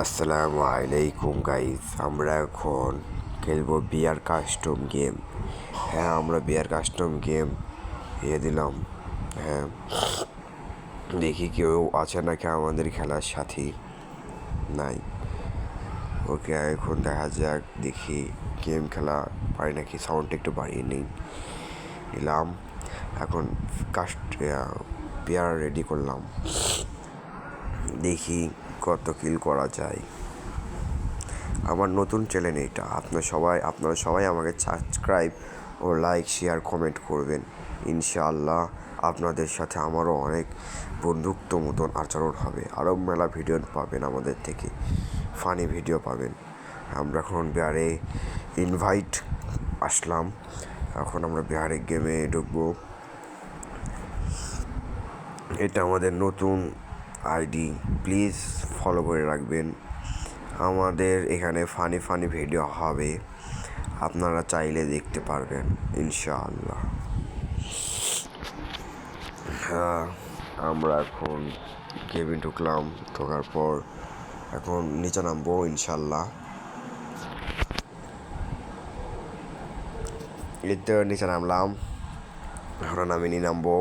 আসসালামু আলাইকুম গাইস, আমরা এখন খেলবো বিয়ার কাস্টম গেম। হ্যাঁ, আমরা বিয়ার কাস্টম গেম দিলাম। হ্যাঁ, দেখি কেউ আছে নাকি আমাদের খেলার সাথী। নাই। ওকে, এখন দেখা যাক, দেখি গেম খেলা পারি নাকি। সাউন্ডটা একটু বাড়িয়ে নিলাম। এখন বিয়ার রেডি করলাম, দেখি কত কিল করা যায়। আমার নতুন চ্যানেল এটা, আপনারা সবাই আমাকে সাবস্ক্রাইব ও লাইক শেয়ার কমেন্ট করবেন। ইনশাআল্লাহ আপনাদের সাথে আমারও অনেক বন্ধুত্ব মতন আচরণ হবে। আরও মেলা ভিডিও পাবেন আমাদের থেকে, ফানি ভিডিও পাবেন। আমরা এখন বিহারে ইনভাইট আসলাম। এখন আমরা বিহারে গেমে ঢুকবো। এটা আমাদের নতুন আইডি, প্লিজ ফলো করে রাখবেন। আমাদের এখানে ফানি ভিডিও হবে, আপনারা চাইলে দেখতে পারবেন ইনশাআল্লাহ। হ্যাঁ, আমরা এখন গেমে ঢুকলাম। ঢোকার পর এখন নিচে নামবো ইনশাআল্লাহ। এই তো নিচে নামলাম, এখন নামিনি নামবো।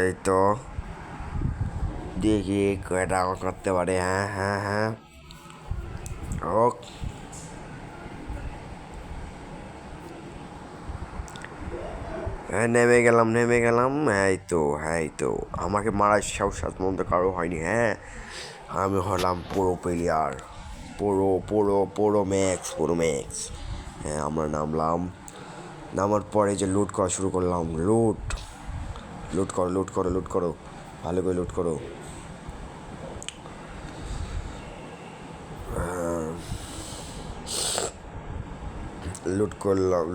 এই তো দেখি কয়টা করতে পারে। হ্যাঁ হ্যাঁ হ্যাঁ, ওক। হ্যাঁ, নেমে গেলাম। এই তো আমাকে মারার সাহস মতো কারো হয়নি। হ্যাঁ, আমি হলাম পুরো প্লেয়ার, পুরো ম্যাক্স। হ্যাঁ, আমরা নামার পরে যে লুট করা শুরু করলাম। লুট করো, ভালো করে লুট করো।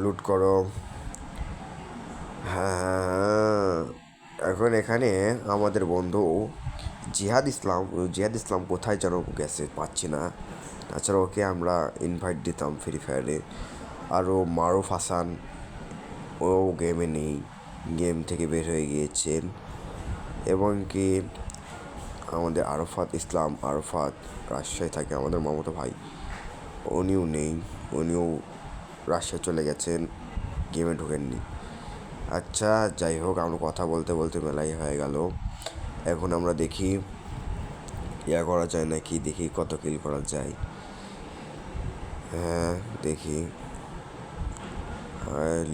লুট করো। হ্যাঁ, এখন এখানে আমাদের বন্ধু জিহাদ ইসলাম কোথায় যেন গেছে, পাচ্ছি না। তাছাড়া ওকে আমরা ইনভাইট দিতাম ফ্রি ফায়ারে। আরও মারুফ হাসান, ও গেমে নেই, গেম থেকে বের হয়ে গিয়েছেন। এবং কি আমাদের আরফাত রাজশাহী থাকে, আমাদের মামাতো ভাই, উনিও নেই। উনিও রাজশাহী চলে গেছেন, গেমে ঢোকেননি। আচ্ছা, যাই হোক, আমরা কথা বলতে মেলাই হয়ে গেল। এখন আমরা দেখি করা যায় নাকি, দেখি কত কিল করা যায়। হ্যাঁ, দেখি।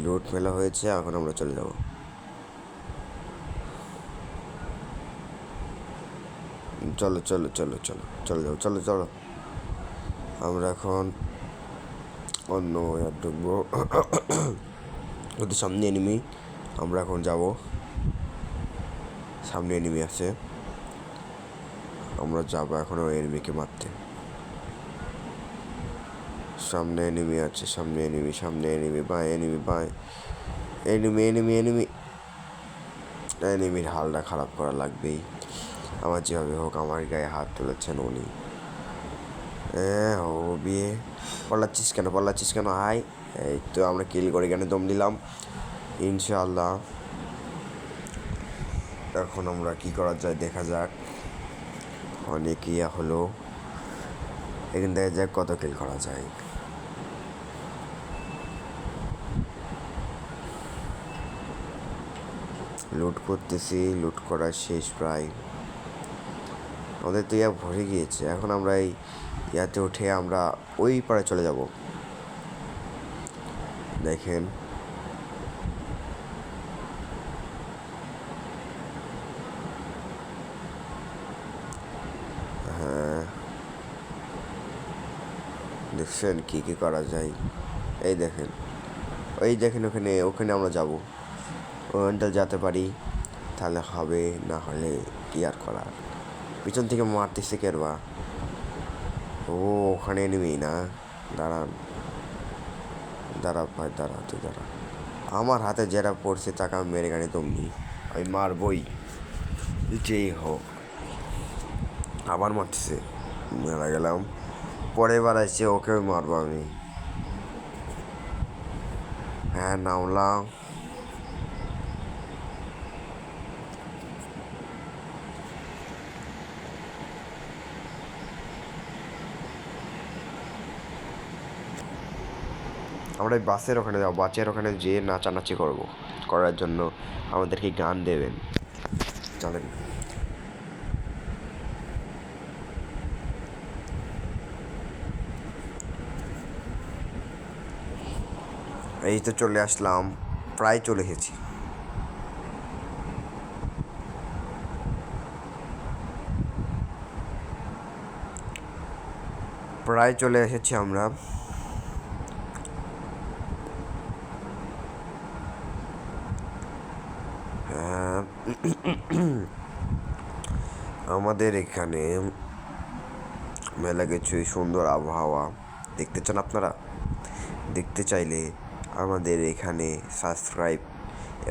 লুট মেলা হয়েছে, এখন আমরা চলে যাব। চলো। আমরা এখন অন্য ঢুকবো। ওদের সামনে এনিমি, আমরা এখন যাব। সামনে এনিমি আছে, আমরা যাবো এখন ওই এনিমিকে মারতে। সামনে এনিমি আছে, সামনে এনিমি বাই এনিমির হালটা খারাপ করা লাগবেই। আমার যেভাবে হোক আমার গায়ে হাত তুলেছেন উনি। ও বিয়ে পাল্লাচ্ছিস কেন? হাই, এই তো আমরা কিল করে এখানে দম দিলাম ইনশাআল্লাহ। এখন আমরা কি করা যায় দেখা যাক। অনেক হলো, এখান দেখা যাক কত কিল করা যায়। লুট করতেছি, লুট করা শেষ প্রায়। আমাদের তো ভরে গিয়েছে। এখন আমরা এই ইয়াতে উঠে আমরা ওই পারে চলে যাব। দেখেন, হ্যাঁ, দেখছেন কি করা যায়। এই দেখেন ওখানে আমরা যাব। ওখানটা যেতে পারি তাহলে হবে, না হলে কি আর করার। পিছন থেকে মারতেছে কেরবা। ও, ওখানে এনিমি না। দাঁড়া ভাই, দাঁড়া। আমার হাতে যেটা পড়ছে তাকে আমি মেরে গাড়ি দমনি, আমি মারবই যেই হোক। আবার মারতেছে, মারা গেলাম। পরের বার আসছে, ওকেও মারবো আমি। হ্যাঁ, নামলাম। আমরা এই বাসের ওখানে যাবো, বাসের ওখানে যেয়ে নাচানাচি করার জন্য আমাদেরকে গান দেবেন। চলেন। এই তো চলে আসলাম, প্রায় চলে এসেছি। প্রায় চলে এসেছি আমরা। আমাদের এখানে মেলা কিছুই সুন্দর আবহাওয়া দেখতে চান আপনারা? দেখতে চাইলে আমাদের এখানে সাবস্ক্রাইব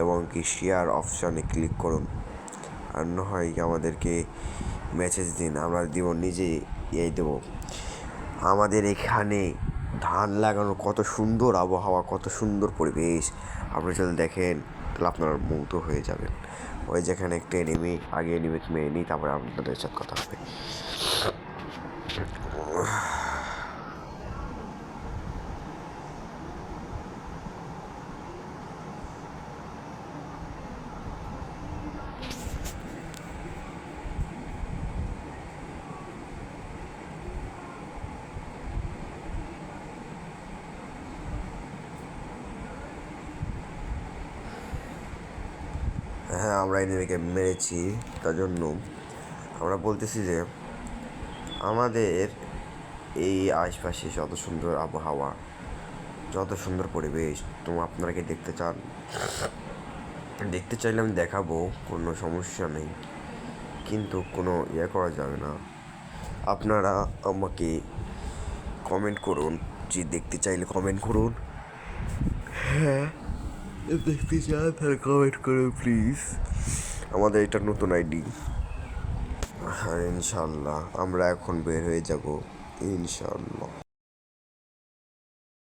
এবং কি শেয়ার অপশানে ক্লিক করুন, আর না হয় আমাদেরকে মেসেজ দিন, আমরা দিব, নিজেই দেবো। আমাদের এখানে ধান লাগানোর কত সুন্দর আবহাওয়া, কত সুন্দর পরিবেশ, আপনি যদি দেখেন তাহলে আপনারা মুগ্ধ হয়ে যাবেন। ওই যেখানে একটা এনিমি, আগে এনিমিকে মেরে নিই, তারপরে আপনাদের সাথে কথা হবে। হ্যাঁ, আমরা এনিমিকে মেরেছি, তার জন্য আমরা বলতেছি যে আমাদের এই আশপাশে যত সুন্দর আবহাওয়া, যত সুন্দর পরিবেশ, তো আপনারা কি দেখতে চান? দেখতে চাইলে আমি দেখাবো, কোনো সমস্যা নেই, কিন্তু কোনো করা যাবে না। আপনারা আমাকে কমেন্ট করুন, যে দেখতে চাইলে কমেন্ট করুন। হ্যাঁ, দেখতে চান তাহলে কমেন্ট করুন প্লিজ। আমাদের এটা নতুন আইডি। হ্যাঁ, ইনশাল্লাহ আমরা এখন বের হয়ে যাব, ইনশাল্লাহ।